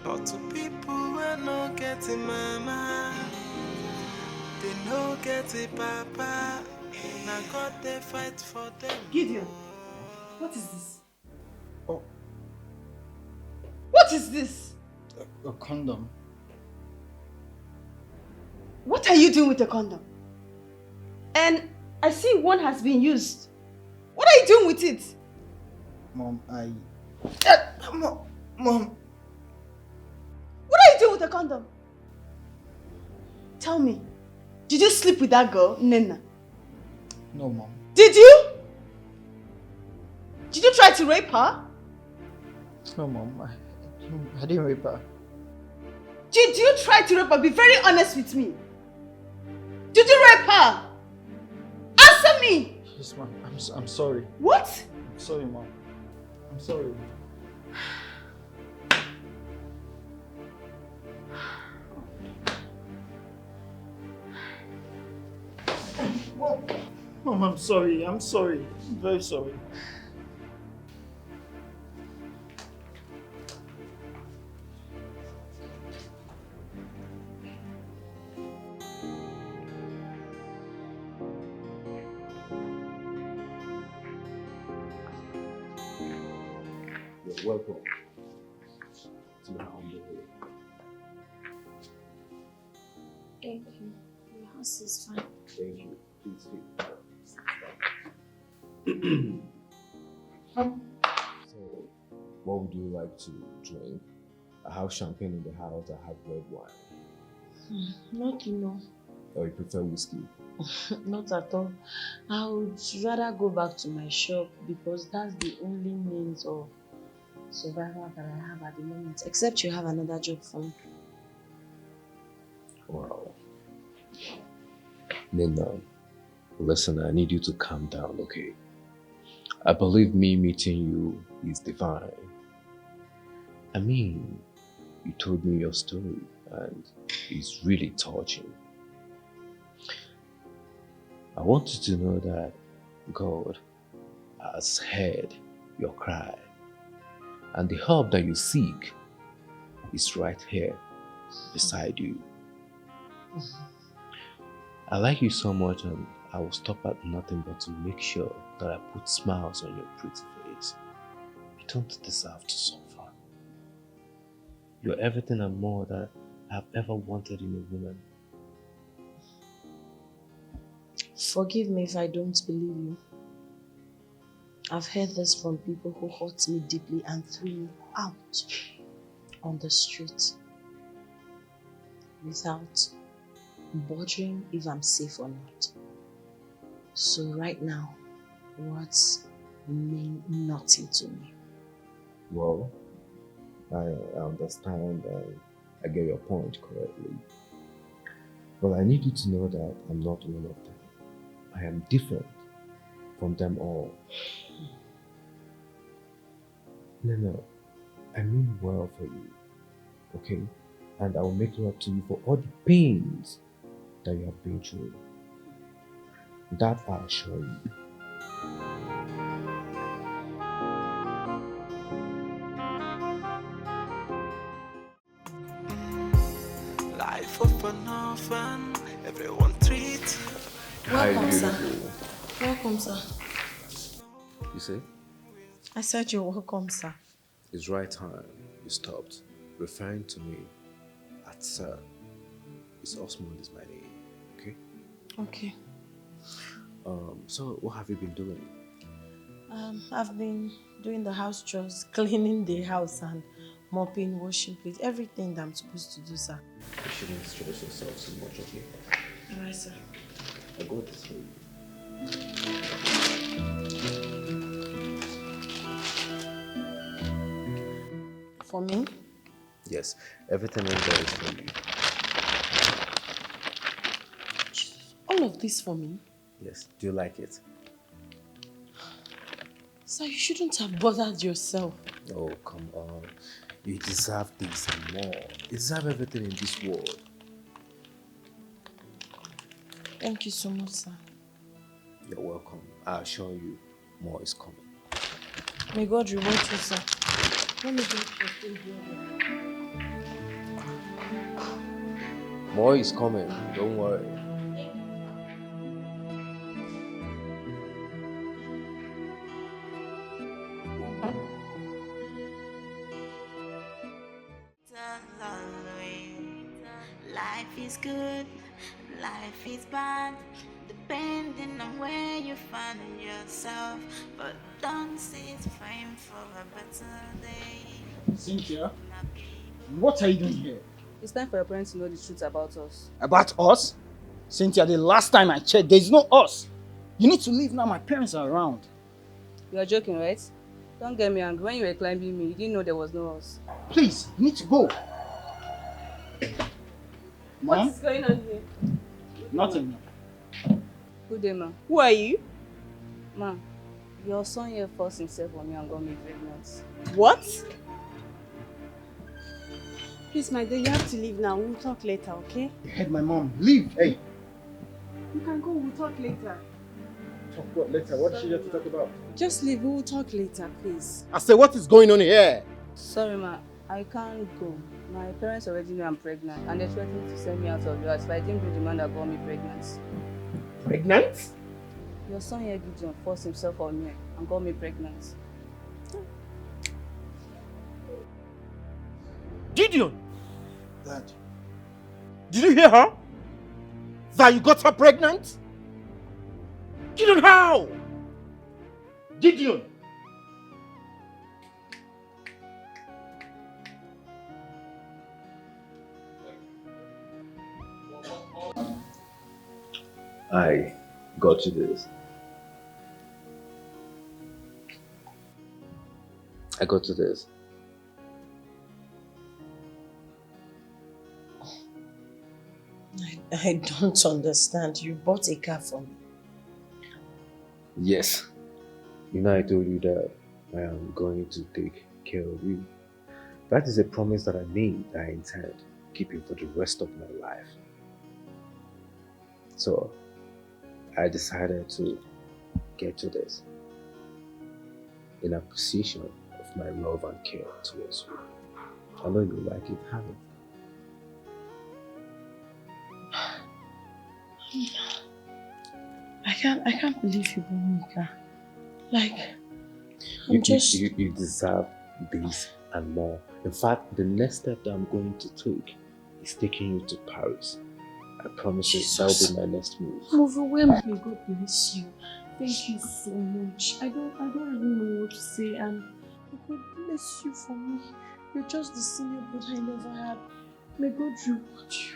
Lots of people are not getting mama, they no getting papa. Now God they fight for them. Gideon, what is this? Oh. What is this? A condom. What are you doing with a condom? And I see one has been used. What are you doing with it? Mom, Mom. What are you doing with a condom? Tell me, did you sleep with that girl, Nena? No, Mom. Did you? Did you try to rape her? No, Mom. I didn't rape her. Did you try to rape her? Be very honest with me. Did you rape her? Answer me! Yes, Mom. I'm sorry. What? I'm sorry, Mom. I'm sorry. Mom, I'm sorry. I'm sorry. I'm very sorry. You're welcome to my humble home. Thank you. Your house is fine. Thank you. Please sit. So, what would you like to drink? I have champagne in the house, I have red wine. Not, Or you prefer whiskey? Not at all. I would rather go back to my shop because that's the only means of survival that I have at the moment. Except you have another job for me. Wow. Nina, listen, I need you to calm down, okay? I believe me meeting you is divine. I mean, you told me your story and it's really touching. I want you to know that God has heard your cry and the help that you seek is right here beside you. I like you so much and I will stop at nothing but to make sure that I put smiles on your pretty face. You don't deserve to suffer. You're everything and more that I've ever wanted in a woman. Forgive me if I don't believe you. I've heard this from people who hurt me deeply and threw me out on the street without bothering if I'm safe or not. So right now, words mean nothing to me. Well, I understand and I get your point correctly. But I need you to know that I'm not one of them. I am different from them all. No, I mean well for you, okay? And I will make it up to you for all the pains that you have been through. That I assure you. Life of an orphan, everyone treats you. Welcome, sir. Beautiful. Welcome, sir. You see? I said you're welcome, sir. It's right time you stopped referring to me as sir. It's Osmond is my name, okay? Okay. So what have you been doing? I've been doing the house chores, cleaning the house and mopping, washing plates, everything that I'm supposed to do, sir. You shouldn't stress yourself so much, okay? Alright, sir. I got this for you. For me? Yes, everything in there is for you. All of this for me? Yes, do you like it? Sir, you shouldn't have bothered yourself. Oh, come on. You deserve this and more. You deserve everything in this world. Thank you so much, sir. You're welcome. I assure you, more is coming. May God reward you, sir. Let me get your thing here. More is coming, don't worry. Life is good, life is bad, depending on where you find yourself. But don't sit frame for a better day. Cynthia, what are you doing here? It's time for your parents to know the truth about us. About us? Cynthia, the last time I checked, there's no us. You need to leave now, my parents are around. You are joking, right? Don't get me angry. When you were climbing me, you didn't know there was no us. Please, you need to go. What Mom? is going on here? Nothing. Good day, ma. Who are you? Ma, your son here forced himself on me and got me pregnant. What? Please, my dear, you have to leave now. We'll talk later, okay? You heard my mom. Leave. Hey. You can go. We'll talk later. Talk what later? What is she here to talk about? Just leave. We'll talk later, please. I said, what is going on here? Sorry, ma. I can't go. My parents already know I'm pregnant and they threatened to send me out of the house if I didn't bring the man that got me pregnant. Pregnant? Your son here, Gideon, forced himself on me and got me pregnant. Gideon! Dad. Did you hear her? That you got her pregnant? Gideon, how? Gideon! I got you this. I got you this. I don't understand. You bought a car for me. Yes. You know I told you that I am going to take care of you. That is a promise that I made that I intend keeping for the rest of my life. So I decided to get you this in appreciation of my love and care towards you. I know you like it, have it. I can't believe you bought me a car. Like, You deserve this and more. In fact, the next step that I'm going to take is taking you to Paris. I promise you that will be my next move. I'm overwhelmed. May God bless you. Thank you so much. I don't even know what to say, and may God bless you for me. You're just the senior brother I never had. May God reward you.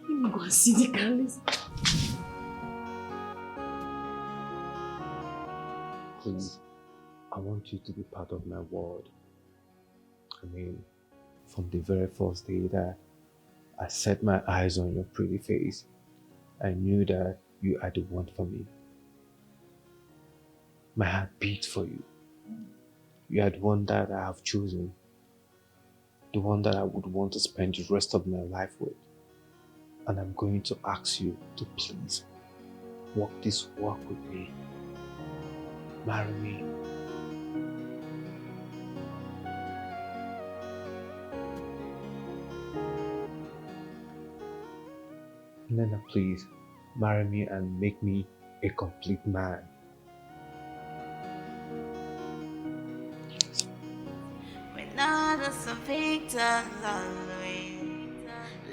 Let me go and see the car. Please, I want you to be part of my world. I mean, from the very first day that I set my eyes on your pretty face, I knew that you are the one for me. My heart beats for you. You are the one that I have chosen. The one that I would want to spend the rest of my life with. And I'm going to ask you to please walk this walk with me. Marry me. Nena, please marry me and make me a complete man. We're not a victims all the way.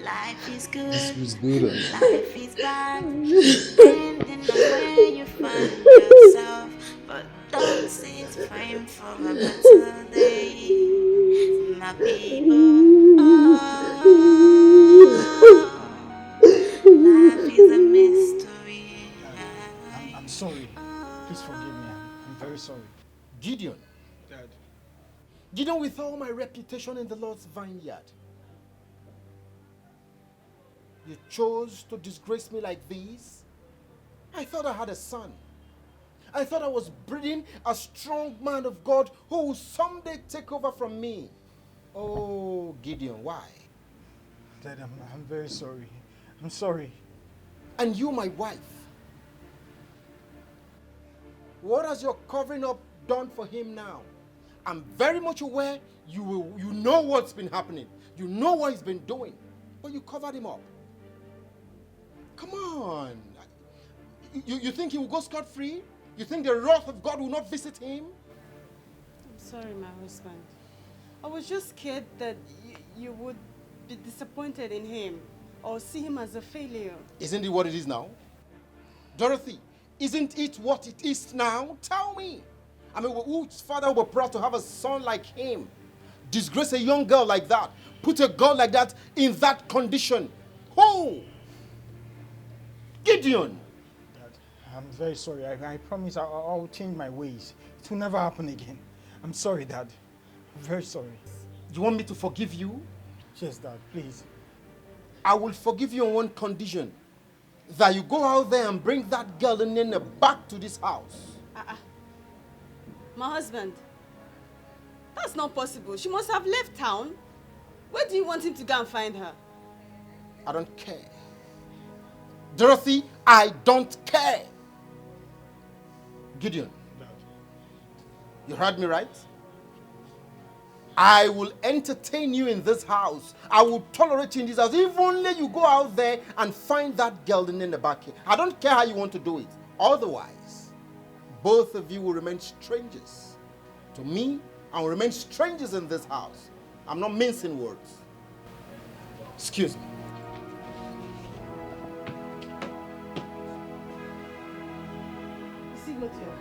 Life is good. This was good. Life is bad. Depending on where you find yourself. But don't sit frame for a better day. My people. Life is a mystery. I'm sorry. Please forgive me. I'm very sorry. Gideon. Dad. Gideon, with all my reputation in the Lord's vineyard, you chose to disgrace me like this? I thought I had a son. I thought I was breeding a strong man of God who will someday take over from me. Oh, Gideon, why? Dad, I'm very sorry. I'm sorry. And you, my wife, what has your covering up done for him now? I'm very much aware you know what's been happening. You know what he's been doing. But you covered him up. Come on. You think he will go scot-free? You think the wrath of God will not visit him? I'm sorry, my husband. I was just scared that you would be disappointed in him or see him as a failure. Isn't it what it is now? Dorothy, isn't it what it is now? Tell me. I mean, whose father would be proud to have a son like him? Disgrace a young girl like that. Put a girl like that in that condition. Who? Gideon. Dad, I'm very sorry. I promise I'll change my ways. It will never happen again. I'm sorry, Dad. I'm very sorry. You want me to forgive you? Yes, Dad, please. I will forgive you on one condition. That you go out there and bring that girl Nene back to this house. My husband, that's not possible. She must have left town. Where do you want him to go and find her? I don't care. Dorothy, I don't care. Gideon, you heard me right? I will entertain you in this house. I will tolerate you in this house. If only you go out there and find that girl in the back here. I don't care how you want to do it. Otherwise, both of you will remain strangers to me and will remain strangers in this house. I'm not mincing words. Excuse me. You see what you're